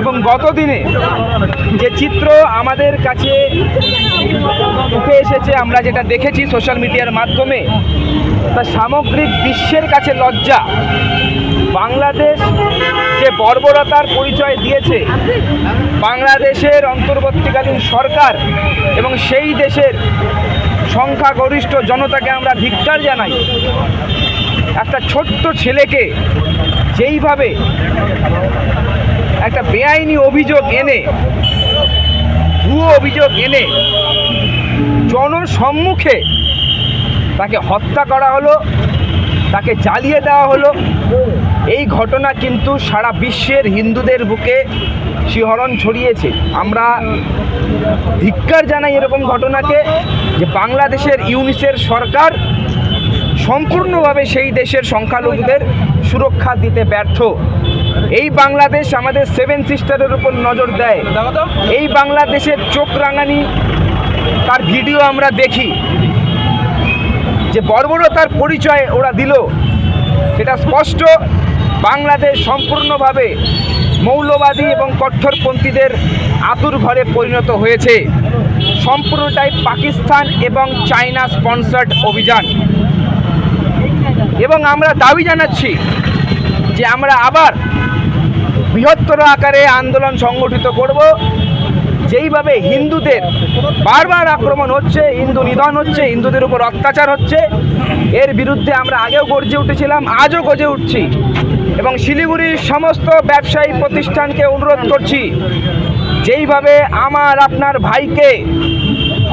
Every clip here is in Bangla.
এবং গত দিনে যে চিত্র আমাদের কাছে উঠে এসেছে, আমরা যেটা দেখেছি সোশ্যাল মিডিয়ার মাধ্যমে, তা সামগ্রিক বিশ্বের কাছে লজ্জা। বাংলাদেশ যে বর্বরতার পরিচয় দিয়েছে, বাংলাদেশের অন্তর্বর্তীকালীন সরকার এবং সেই দেশের সংখ্যাগরিষ্ঠ জনতাকে আমরা ধিক্কার জানাই। একটা ছোট্ট ছেলেকে যেইভাবে একটা বেআইনি অভিযোগ এনে, ভুয়ো অভিযোগ এনে জনসম্মুখে তাকে হত্যা করা হলো, তাকে জ্বালিয়ে দেওয়া হলো, এই ঘটনা কিন্তু সারা বিশ্বের হিন্দুদের বুকে শিহরণ ছড়িয়েছে। আমরা ধিক্কার জানাই এরকম ঘটনাকে, যে বাংলাদেশের ইউনিসের সরকার সম্পূর্ণভাবে সেই দেশের সংখ্যালঘুদের সুরক্ষা দিতে ব্যর্থ। এই বাংলাদেশ আমাদের 7 সিস্টারের উপর নজর দেয়। এই বাংলাদেশের চোখ রাঙানি তার ভিডিও আমরা দেখি, যে বর্বরতার পরিচয় ওরা দিল, সেটা স্পষ্ট। বাংলাদেশ সম্পূর্ণভাবে মৌলবাদী এবং কট্টরপন্থীদের আতুর ঘরে পরিণত হয়েছে। সম্পূর্ণটাই পাকিস্তান এবং চায়না স্পন্সার্ড অভিযান। এবং আমরা দাবি জানাচ্ছি যে আমরা আবার বৃহত্তর আকারে আন্দোলন সংগঠিত করব। যেইভাবে হিন্দুদের বারবার আক্রমণ হচ্ছে, হিন্দু নিধন হচ্ছে, হিন্দুদের উপর অত্যাচার হচ্ছে, এর বিরুদ্ধে আমরা আগেও গর্জে উঠেছিলাম, আজও গর্জে উঠছি। এবং শিলিগুড়ির সমস্ত ব্যবসায়ী প্রতিষ্ঠানকে অনুরোধ করছি, যেইভাবে আমার আপনার ভাইকে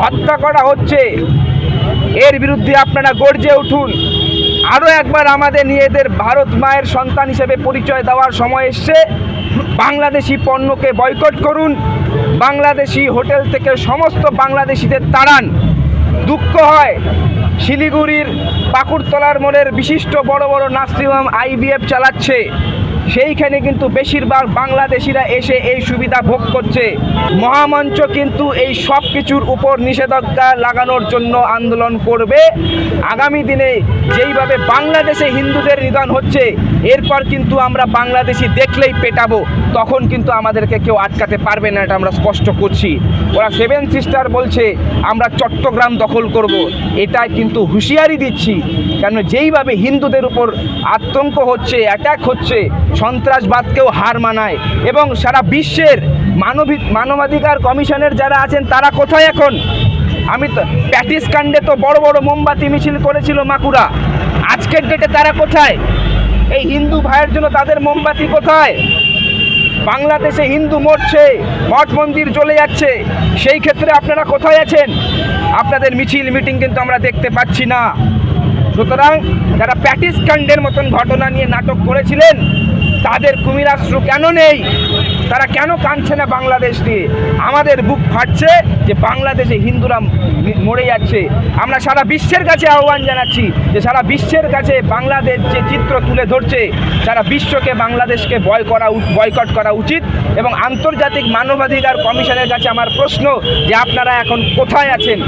হত্যা করা হচ্ছে, এর বিরুদ্ধে আপনারা গর্জে উঠুন। আরও একবার আমাদের নিজেদের ভারত মায়ের সন্তান হিসেবে পরিচয় দেওয়ার সময় এসছে। বাংলাদেশি পণ্যকে বয়কট করুন, বাংলাদেশি হোটেল থেকে সমস্ত বাংলাদেশিদের তাড়ান। দুঃখ হয়, শিলিগুড়ির পাকুড়তলার মোড়ের বিশিষ্ট বড় বড় নার্সিংহোম IVF চালাচ্ছে, সেইখানে কিন্তু বেশিরভাগ বাংলাদেশিরা এসে এই সুবিধা ভোগ করছে। মহামঞ্চ কিন্তু এই সব কিছুর উপর নিষেধাজ্ঞা লাগানোর জন্য আন্দোলন করবে। আগামী দিনে যেইভাবে বাংলাদেশে হিন্দুদের নিধন হচ্ছে, এরপর কিন্তু আমরা বাংলাদেশি দেখলেই পেটাবো, তখন কিন্তু আমাদেরকে কেউ আটকাতে পারবে না, এটা আমরা স্পষ্ট করছি। ওরা 7 সিস্টার বলছে আমরা চট্টগ্রাম দখল করব, এটাই কিন্তু হুঁশিয়ারি দিচ্ছি। কেন যেইভাবে হিন্দুদের উপর আতঙ্ক হচ্ছে, অ্যাটাক হচ্ছে, সন্ত্রাসবাদকেও হার মানায়। এবং সারা বিশ্বের মানবাধিকার কমিশনের যারা আছেন তারা কোথায় এখন? আমি তো প্যাটিস কাণ্ডে তো বড় বড় মোমবাতি মিছিল করেছিল মাকুরা, আজকের ডেটে তারা কোথায়? এই হিন্দু ভাইয়ের জন্য তাদের মোমবাতি কোথায়? বাংলাদেশে হিন্দু মরছে, মঠ মন্দির জ্বলে যাচ্ছে, সেই ক্ষেত্রে আপনারা কোথায় আছেন? আপনাদের মিছিল মিটিং কিন্তু আমরা দেখতে পাচ্ছি না। সুতরাং যারা প্যাটিস কাণ্ডের মতন ঘটনা নিয়ে নাটক করেছিলেন, তাদের কুমিরাশ্রু কেন নেই? তারা কেন কাঁদছে না বাংলাদেশ নিয়ে? আমাদের বুক ফাটছে যে বাংলাদেশে হিন্দুরা মরে যাচ্ছে। আমরা সারা বিশ্বের কাছে আহ্বান জানাচ্ছি যে সারা বিশ্বের কাছে বাংলাদেশ যে চিত্র তুলে ধরছে, সারা বিশ্বকে বাংলাদেশকে বয়কট করা উচিত। এবং আন্তর্জাতিক মানবাধিকার কমিশনের কাছে আমার প্রশ্ন, যে আপনারা এখন কোথায় আছেন?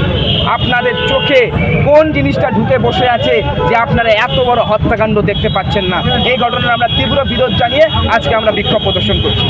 আপনাদের চোখে কোন জিনিসটা ঢুকে বসে আছে যে আপনারা এত বড় হত্যাকাণ্ড দেখতে পাচ্ছেন না? এই ঘটনার আমরা তীব্র বিরোধ জানিয়ে আজকে আমরা বিক্ষোভ প্রদর্শন করছি।